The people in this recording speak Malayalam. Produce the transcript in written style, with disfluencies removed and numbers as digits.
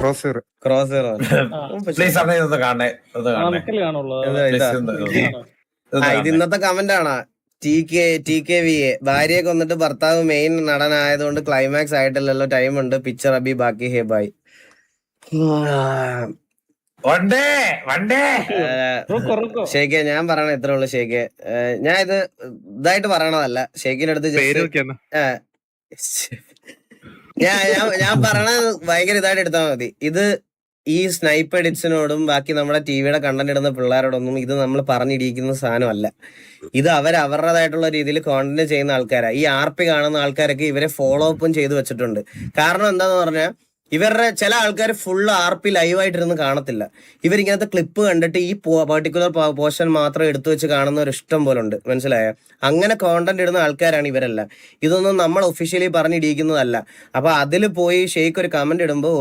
ക്രോസ് പ്ലീസ് അന്നേ ഇതൊന്ന് കാണണേ, ഒന്ന് കാണണേ. ഇത് ഇന്നത്തെ കമന്റ് ആണ്. TKVA ഭാര്യയെ കൊന്നിട്ട് ഭർത്താവ് മെയിൻ നടനായതുകൊണ്ട് ക്ലൈമാക്സ് ആയിട്ടില്ലല്ലോ, ടൈം ഉണ്ട്, പിക്ചർ അബി ബാക്കി ഹേ ബായ്. ഷേഖെ ഞാൻ പറയണ ഇത്രേ ഉള്ളു ഷേഖെ. ഞാൻ ഇതായിട്ട് പറയണതല്ല, ഷേഖിന്റെ അടുത്ത് ഞാൻ പറയണത് ഭയങ്കര ഇതായിട്ട് എടുത്താൽ മതി. ഇത് ഈ സ്നൈപ്പ് എഡിറ്റ്സിനോടും ബാക്കി നമ്മുടെ ടിവിയുടെ കണ്ടന്റ് ഇടുന്ന പിള്ളേരോടൊന്നും ഇത് നമ്മൾ പറഞ്ഞിരിക്കുന്ന സാധനമല്ല. ഇത് അവരുടേതായിട്ടുള്ള രീതിയിൽ കോണ്ടന്റ് ചെയ്യുന്ന ആൾക്കാരാണ്. ഈ RP കാണുന്ന ആൾക്കാരൊക്കെ ഇവരെ ഫോളോ അപ്പും ചെയ്ത് വെച്ചിട്ടുണ്ട്. കാരണം എന്താന്ന് പറഞ്ഞാൽ ഇവരുടെ ചില ആൾക്കാർ ഫുള്ള് RP ലൈവായിട്ടിരുന്ന് കാണത്തില്ല. ഇവരിങ്ങനത്തെ ക്ലിപ്പ് കണ്ടിട്ട് ഈ പെർട്ടിക്കുലർ പോർഷൻ മാത്രം എടുത്തു വെച്ച് കാണുന്ന ഒരു ഇഷ്ടം പോലെ ഉണ്ട്, മനസ്സിലായ? അങ്ങനെ കോണ്ടന്റ് ഇടുന്ന ആൾക്കാരാണ് ഇവരെല്ലാം. ഇതൊന്നും നമ്മൾ ഒഫീഷ്യലി പറഞ്ഞിരിക്കുന്നതല്ല. അപ്പൊ അതിൽ പോയി ഷെയ്ഖ് ഒരു കമന്റ് ഇടുമ്പോൾ